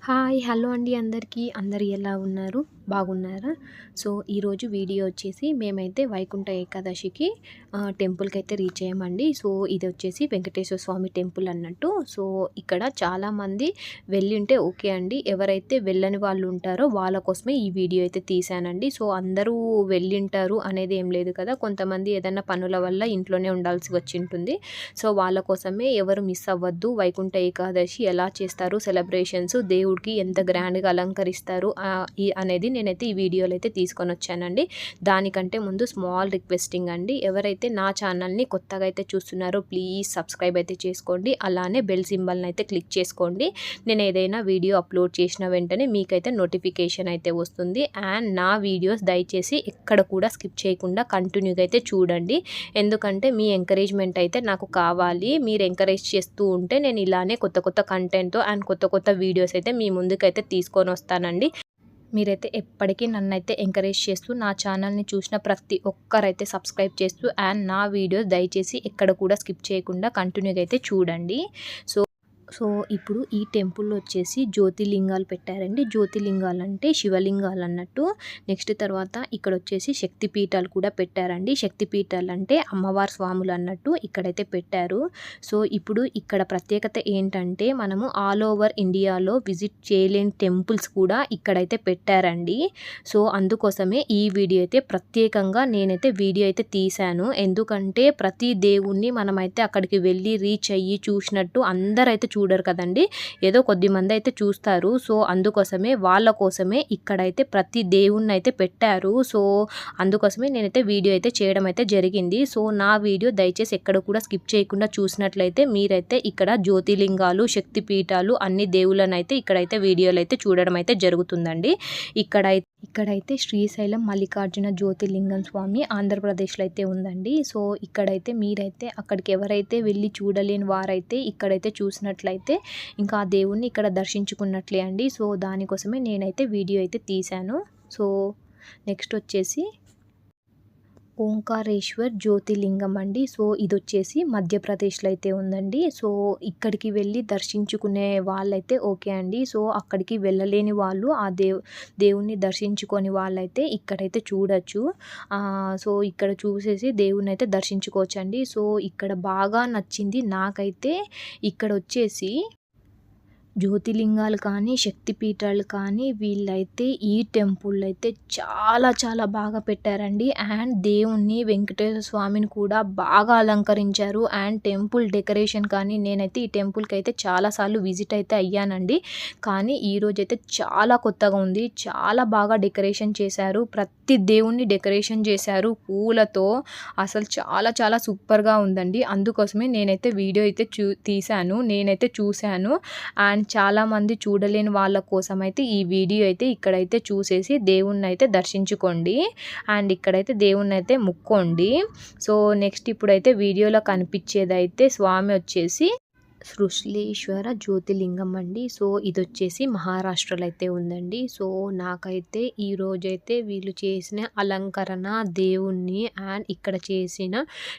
Hi! Hello అండి అందరికీ. అందరూ ఎలా ఉన్నారు? బాగున్నారా? సో, ఈరోజు వీడియో వచ్చేసి మేమైతే వైకుంఠ ఏకాదశికి టెంపుల్‌కైతే రీచ్ అయ్యామండి. సో, ఇదొచ్చేసి వెంకటేశ్వర స్వామి టెంపుల్ అన్నట్టు. సో, ఇక్కడ చాలామంది వెళ్ళుంటే ఓకే అండి. ఎవరైతే వెళ్ళని వాళ్ళు ఉంటారో వాళ్ళ కోసమే ఈ వీడియో అయితే తీశానండి. సో, అందరూ వెళ్ళింటారు అనేది ఏం లేదు కదా! కొంతమంది ఏదైనా పనుల వల్ల ఇంట్లోనే ఉండాల్సి వచ్చింటుంది. సో, వాళ్ళ కోసమే ఎవరు మిస్ అవ్వద్దు. వైకుంఠ ఏకాదశి ఎలా చేస్తారు సెలబ్రేషన్స్, దేవుడికి ఎంత గ్రాండ్‌గా అలంకరిస్తారు అనేది నేనైతే ఈ వీడియోలో అయితే తీసుకొనొచ్చానండి. దానికంటే ముందు స్మాల్ రిక్వెస్టింగ్ అండి. ఎవరైతే నా ఛానల్‌ని కొత్తగా అయితే చూస్తున్నారో ప్లీజ్ సబ్స్క్రైబ్ అయితే చేసుకోండి. అలానే బెల్ సింబల్‌ని అయితే క్లిక్ చేసుకోండి. నేను ఏదైనా వీడియో అప్లోడ్ చేసిన వెంటనే మీకైతే నోటిఫికేషన్ అయితే వస్తుంది. అండ్ నా వీడియోస్ దయచేసి ఎక్కడ కూడా స్కిప్ చేయకుండా కంటిన్యూగా అయితే చూడండి. ఎందుకంటే మీ ఎంకరేజ్‌మెంట్ అయితే నాకు కావాలి. మీరు ఎంకరేజ్ చేస్తూ ఉంటే నేను ఇలానే కొత్త కొత్త కంటెంట్‌తో అండ్ కొత్త కొత్త వీడియోస్ అయితే మీ ముందుకైతే తీసుకొనొస్తానండి. మీరైతే ఎప్పటికీ నన్నైతే ఎంకరేజ్ చేస్తూ నా ఛానల్‌ని చూసిన ప్రతి ఒక్కరైతే సబ్స్క్రైబ్ చేస్తూ అండ్ నా వీడియోస్ దయచేసి ఎక్కడ కూడా స్కిప్ చేయకుండా కంటిన్యూగా అయితే చూడండి. సో సో, ఇప్పుడు ఈ టెంపుల్‌లో వచ్చేసి జ్యోతిర్లింగాలు పెట్టారండి. జ్యోతిర్లింగాలు అంటే శివలింగాలు అన్నట్టు. నెక్స్ట్ తర్వాత ఇక్కడొచ్చేసి శక్తి పీఠాలు కూడా పెట్టారండి. శక్తి పీఠాలు అంటే అమ్మవారి స్వాములు అన్నట్టు ఇక్కడైతే పెట్టారు. సో, ఇప్పుడు ఇక్కడ ప్రత్యేకత ఏంటంటే మనము ఆల్ ఓవర్ ఇండియాలో విజిట్ చేయలేని టెంపుల్స్ కూడా ఇక్కడైతే పెట్టారండి. సో, అందుకోసమే ఈ వీడియో అయితే ప్రత్యేకంగా నేనైతే వీడియో అయితే తీశాను. ఎందుకంటే ప్రతి దేవుణ్ణి మనమైతే అక్కడికి వెళ్ళి రీచ్ అయ్యి చూసినట్టు అందరైతే చూడరు కదండి. ఏదో కొద్దిమంది అయితే చూస్తారు. సో, అందుకోసమే వాళ్ళ కోసమే ఇక్కడైతే ప్రతి దేవుణ్ణి అయితే పెట్టారు. సో, అందుకోసమే నేనైతే వీడియో అయితే చేయడం అయితే జరిగింది. సో, నా వీడియో దయచేసి ఎక్కడ కూడా స్కిప్ చేయకుండా చూసినట్లయితే మీరైతే ఇక్కడ జ్యోతిర్లింగాలు, శక్తి పీఠాలు అన్ని దేవుళ్ళనైతే ఇక్కడైతే వీడియోలో అయితే చూడడం అయితే జరుగుతుందండి. ఇక్కడైతే శ్రీశైలం మల్లికార్జున జ్యోతిర్లింగం స్వామి ఆంధ్రప్రదేశ్లో అయితే ఉందండి. సో, ఇక్కడైతే మీరైతే అక్కడికి ఎవరైతే వెళ్ళి చూడలేని వారైతే ఇక్కడైతే చూసినట్లయితే ఇంకా ఆ దేవుణ్ణి ఇక్కడ దర్శించుకున్నట్లే అండి. సో, దానికోసమే నేనైతే వీడియో అయితే తీశాను. సో, నెక్స్ట్ వచ్చేసి ఓంకారేశ్వర్ జ్యోతిర్లింగం అండి. సో, ఇదొచ్చేసి మధ్యప్రదేశ్‌లో అయితే ఉందండి. సో, ఇక్కడికి వెళ్ళి దర్శించుకునే వాళ్ళైతే ఓకే అండి. సో, అక్కడికి వెళ్ళలేని వాళ్ళు ఆ దేవుణ్ణి దర్శించుకొని వాళ్ళైతే ఇక్కడైతే చూడొచ్చు. సో, ఇక్కడ చూసేసి దేవుడినైతే దర్శించుకోవచ్చండి. సో, ఇక్కడ బాగా నచ్చింది నాకైతే ఇక్కడొచ్చేసి జ్యోతిర్లింగాలు కానీ, శక్తిపీఠాలు కానీ వీళ్ళైతే ఈ టెంపుల్ అయితే చాలా చాలా బాగా పెట్టారండి. అండ్ దేవుణ్ణి వెంకటేశ్వర స్వామిని కూడా బాగా అలంకరించారు. అండ్ టెంపుల్ డెకరేషన్ కానీ నేనైతే ఈ టెంపుల్‌కి అయితే చాలా సార్లు విజిట్ అయితే అయ్యానండి. కానీ ఈరోజైతే చాలా కొత్తగా ఉంది. చాలా బాగా డెకరేషన్ చేశారు. ప్రతి దేవుణ్ణి డెకరేషన్ చేశారు పూలతో. అసలు చాలా చాలా సూపర్‌గా ఉందండి. అందుకోసమే నేనైతే వీడియో అయితే తీశాను. నేనైతే చూశాను. అండ్ చాలామంది చూడలేని వాళ్ళ కోసమైతే ఈ వీడియో అయితే ఇక్కడైతే చూసేసి దేవుణ్ణైతే దర్శించుకోండి. అండ్ ఇక్కడైతే దేవుణ్ణైతే ముక్కోండి. సో, నెక్స్ట్ ఇప్పుడైతే వీడియోలో కనిపించేదైతే స్వామి వచ్చేసి సృశ్లేశ్వర జ్యోతిర్లింగం అండి. సో, ఇదొచ్చేసి మహారాష్ట్రలో అయితే ఉందండి. సో, నాకైతే ఈరోజైతే వీళ్ళు చేసిన అలంకరణ దేవుణ్ణి అండ్ ఇక్కడ చేసిన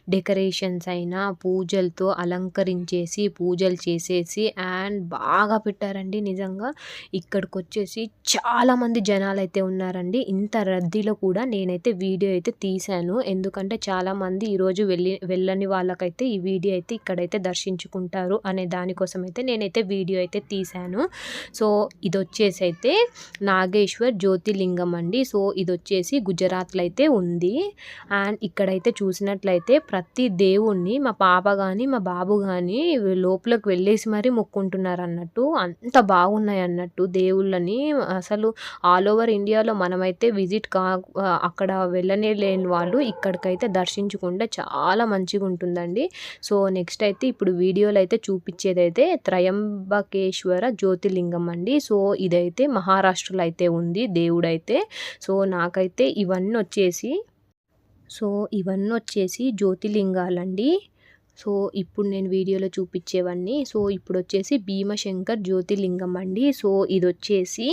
డెకరేషన్స్ అయినా పూజలతో అలంకరించేసి పూజలు చేసేసి అండ్ బాగా పెట్టారండి నిజంగా. ఇక్కడికొచ్చేసి చాలామంది జనాలైతే ఉన్నారండి. ఇంత రద్దీలో కూడా నేనైతే వీడియో అయితే తీశాను. ఎందుకంటే చాలామంది ఈరోజు వెళ్ళని వాళ్ళకైతే ఈ వీడియో అయితే ఇక్కడైతే దర్శించుకుంటారు అనే దానికోసం అయితే నేనైతే వీడియో అయితే తీశాను. సో, ఇదొచ్చేసి అయితే నాగేశ్వర్ జ్యోతిర్లింగం అండి. సో, ఇదొచ్చేసి గుజరాత్‌లో అయితే ఉంది. అండ్ ఇక్కడైతే చూసినట్లయితే ప్రతి దేవుణ్ణి మా పాప గాని, మా బాబు గాని లోపలికి వెళ్ళేసి మరీ మొక్కుంటున్నారన్నట్టు. అంత బాగున్నాయన్నట్టు దేవుళ్ళని. అసలు ఆల్ ఓవర్ ఇండియాలో మనమైతే అక్కడ వెళ్ళనే లేని వాళ్ళు ఇక్కడికైతే దర్శించుకుంటే చాలా మంచిగుంటుందండి. సో, నెక్స్ట్ అయితే ఇప్పుడు వీడియోలో అయితే చూపించేదైతే త్రయంబకేశ్వర జ్యోతిర్లింగం అండి. సో, ఇదైతే మహారాష్ట్రలో అయితే ఉంది దేవుడైతే. సో, నాకైతే ఇవన్నొచ్చేసి జ్యోతిర్లింగాలండి. సో, ఇప్పుడు నేను వీడియోలో చూపించేవన్నీ. సో, ఇప్పుడొచ్చేసి భీమశంకర్ జ్యోతిర్లింగం అండి. సో, ఇదొచ్చేసి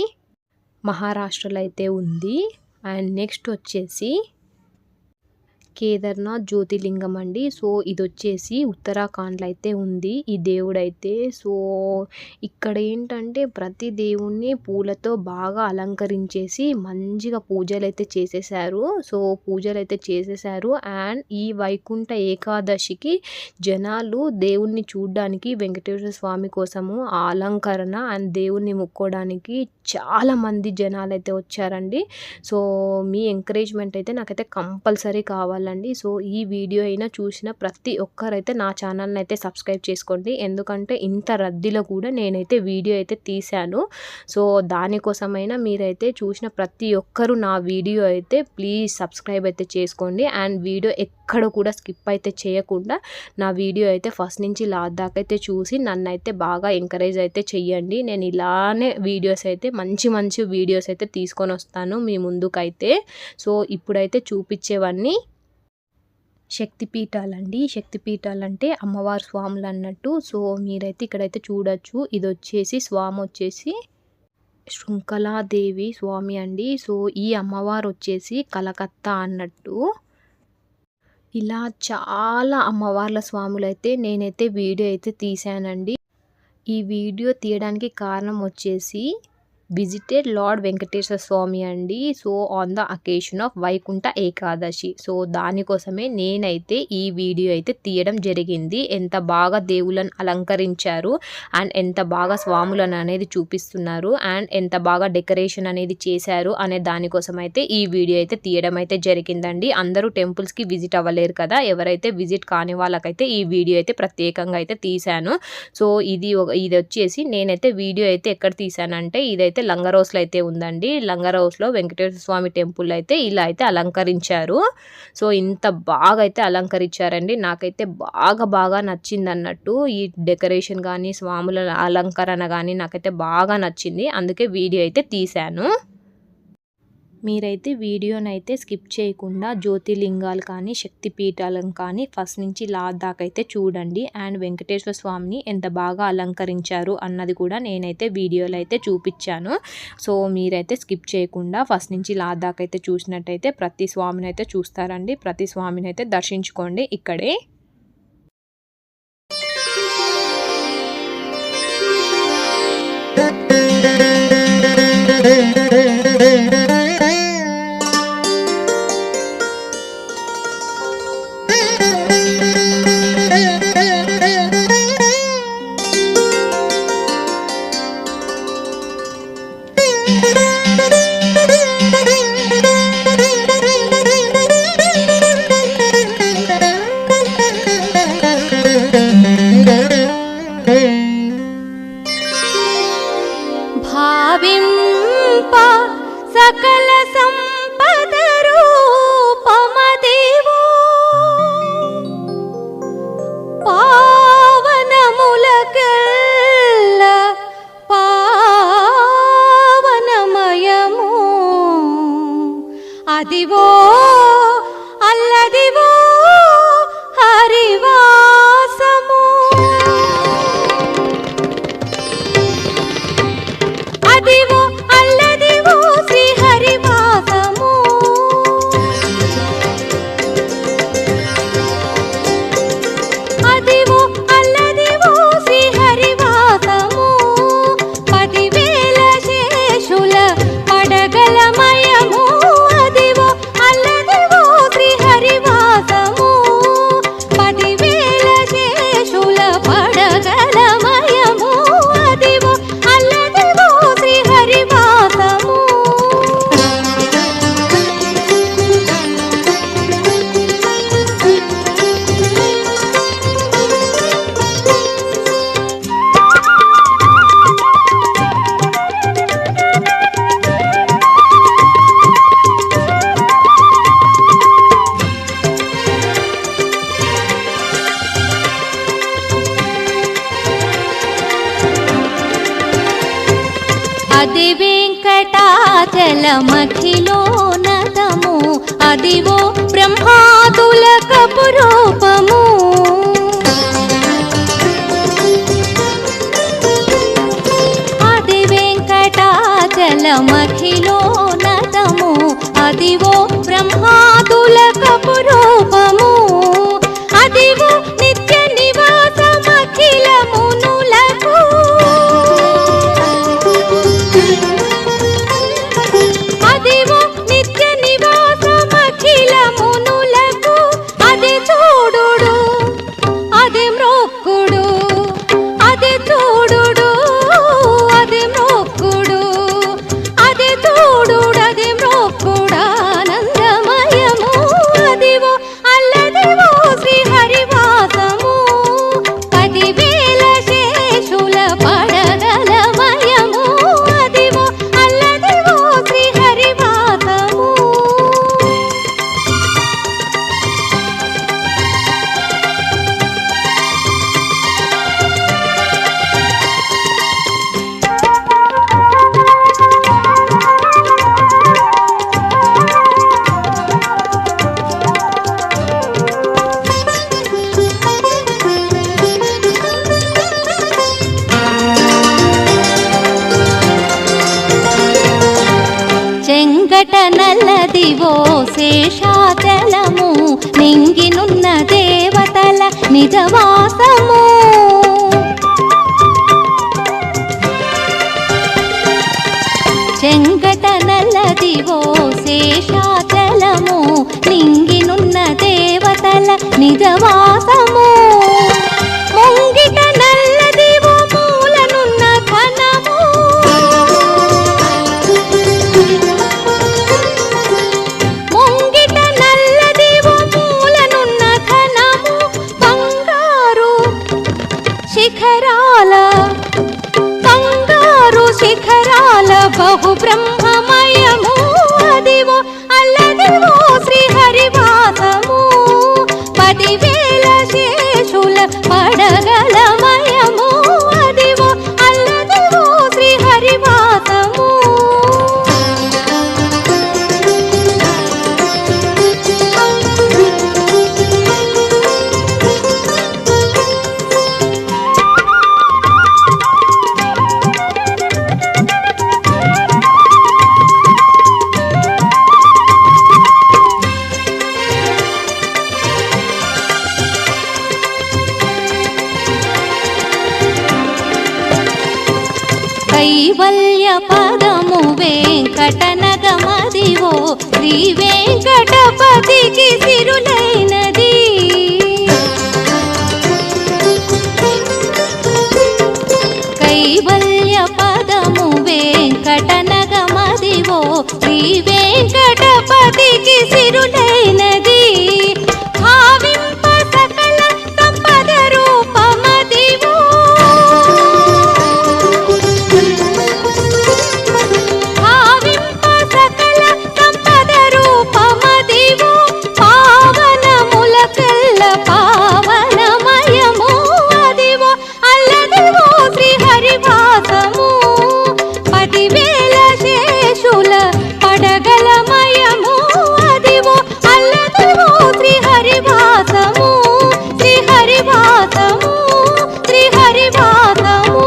మహారాష్ట్రలో అయితే ఉంది. అండ్ నెక్స్ట్ వచ్చేసి కేదార్నాథ్ జ్యోతిర్లింగం అండి. సో ఇది వచ్చేసి ఉత్తరాఖండ్లో అయితే ఉంది ఈ దేవుడైతే. సో ఇక్కడ ఏంటంటే ప్రతి దేవుణ్ణి పూలతో బాగా అలంకరించేసి మంచిగా పూజలు అయితే చేసేసారు. సో పూజలు అయితే చేసేసారు. అండ్ ఈ వైకుంఠ ఏకాదశికి జనాలు దేవుణ్ణి చూడ్డానికి వెంకటేశ్వర స్వామి కోసము ఆ అలంకరణ అండ్ దేవుణ్ణి ముక్కోవడానికి చాలా మంది జనాలు అయితే వచ్చారండి. సో మీ ఎంకరేజ్మెంట్ అయితే నాకైతే కంపల్సరీ కావాలండి. సో ఈ వీడియో అయినా చూసిన ప్రతి ఒక్కరైతే నా ఛానల్ని అయితే సబ్స్క్రైబ్ చేసుకోండి. ఎందుకంటే ఇంత రద్దీలో కూడా నేనైతే వీడియో అయితే తీశాను. సో దానికోసమైనా మీరైతే చూసిన ప్రతి ఒక్కరు నా వీడియో అయితే ప్లీజ్ సబ్స్క్రైబ్ అయితే చేసుకోండి. అండ్ వీడియో ఎక్కడ కూడా స్కిప్ అయితే చేయకుండా నా వీడియో అయితే ఫస్ట్ నుంచి లాస్ట్ దాకా అయితే చూసి నన్ను అయితే బాగా ఎంకరేజ్ అయితే చెయ్యండి. నేను ఇలానే వీడియోస్ అయితే మంచి మంచి వీడియోస్ అయితే తీసుకొని వస్తాను మీ ముందుకైతే. సో ఇప్పుడైతే చూపించేవన్నీ శక్తిపీఠాలండి. శక్తిపీఠాలంటే అమ్మవారి స్వాములు అన్నట్టు. సో మీరైతే ఇక్కడైతే చూడొచ్చు. ఇది వచ్చేసి స్వామి వచ్చేసి శృంఖలాదేవి స్వామి అండి. సో ఈ అమ్మవారు వచ్చేసి కలకత్తా అన్నట్టు. ఇలా చాలా అమ్మవార్ల స్వాములైతే నేనైతే వీడియో అయితే తీశానండి. ఈ వీడియో తీయడానికి కారణం వచ్చేసి విజిటెడ్ లార్డ్ వెంకటేశ్వర స్వామి అండి. So on the occasion of Vaikuntha Ekadashi. So దానికోసమే నేనైతే ఈ వీడియో అయితే తీయడం జరిగింది. ఎంత బాగా దేవులను అలంకరించారు అండ్ ఎంత బాగా స్వాములను అనేది చూపిస్తున్నారు అండ్ ఎంత బాగా డెకరేషన్ అనేది చేశారు అనే దానికోసం అయితే ఈ వీడియో అయితే తీయడం అయితే జరిగిందండి. అందరూ టెంపుల్స్కి విజిట్ అవ్వలేరు కదా, ఎవరైతే విజిట్ కాని వాళ్ళకైతే ఈ వీడియో అయితే ప్రత్యేకంగా అయితే తీశాను. సో ఇది వచ్చేసి నేనైతే వీడియో అయితే ఎక్కడ తీశానంటే ఇదైతే లంగరోస్లో అయితే ఉందండి. లంగరోస్లో వెంకటేశ్వర స్వామి టెంపుల్ అయితే ఇలా అయితే అలంకరించారు. సో ఇంత బాగా అయితే అలంకరించారండి. నాకైతే బాగా నచ్చింది అన్నట్టు. ఈ డెకరేషన్ కానీ స్వాముల అలంకరణ కానీ నాకైతే బాగా నచ్చింది. అందుకే వీడియో అయితే తీశాను. మీరైతే వీడియోనైతే స్కిప్ చేయకుండా జ్యోతిర్లింగాలు కానీ శక్తిపీఠాలను కానీ ఫస్ట్ నుంచి లాస్ట్ దాకా అయితే చూడండి. అండ్ వెంకటేశ్వర స్వామిని ఎంత బాగా అలంకరించారు అన్నది కూడా నేనైతే వీడియోలో అయితే చూపించాను. సో మీరైతే స్కిప్ చేయకుండా ఫస్ట్ నుంచి లాస్ట్ దాకా అయితే చూసినట్టయితే ప్రతి స్వామిని అయితే చూస్తారండి. ప్రతి స్వామిని అయితే దర్శించుకోండి ఇక్కడే. భావింప సకల సంపద రూపమదివో పావనములకెల్ల పావనమయము అదివో అల్లదివో హరివాసము అదివో అల్లదివో శ్రీహరివాసము అదివో అల్లదివో శ్రీహరివాసము 10,000 శేషుల పడగలమయము అదివో అల్లదివో శ్రీహరివాసము 10,000 శేషుల పడగలమయము అదివో అల్లదివో శ్రీహరివాసము అది వెంకటాచలమఖిలోనతము అదివో బ్రహ్మాదుల కపురూపము అది వెంకటాచలమఖిలోనతము అదివో బ్రహ్మాదుల కపురూపము అదివో శేషాచలము నింగినున్న దేవతల నిజవాసము. చెంగట నల్లదివో శేషాచలము నింగినున్న దేవతల నిజవాసము. ముంగిట నల్లదివో మూలనున్న ఘనము. ముంగిట నల్లదివో మూలనున్న ఘనము. బంగారు శిఖరాల శిఖరాల బహు బ్రహ్మమయము. అదివో అల్లదివో శ్రీహరివాసము. 10,000 శేషుల పడగలమయము. అదివో అల్లదివో శ్రీహరివాసము. కైవల్య పదము వెంకటనగమదివో శ్రీ వెంకటపతికి సిరులైనది. కైవల్య పదము వెంకటనగమదివో శ్రీ వెంకటపతికి సిరులైనది. భావింప సకల సంపద రూపమదివో. భావింప సకల సంపద రూపమదివో. పావనములకల్ల పావనమయము. అదివో అల్లదివో శ్రీహరివాసము. 10,000 శేషుల పడగలమయము. అదివో అల్లదివో శ్రీహరివాసము. శ్రీహరివాసము. శ్రీహరివాసము.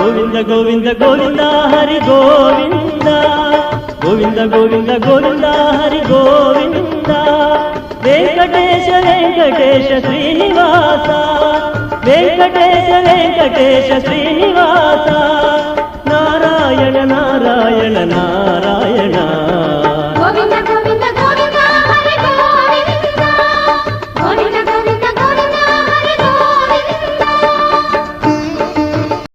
గోవింద గోవింద గోవింద హరి గోవింద. గోవింద గోవింద గోవింద హరి గోవింద. వెంకటేశ వెంకటేశ శ్రీనివాస. వెంకటేశ వెంకటేశ శ్రీ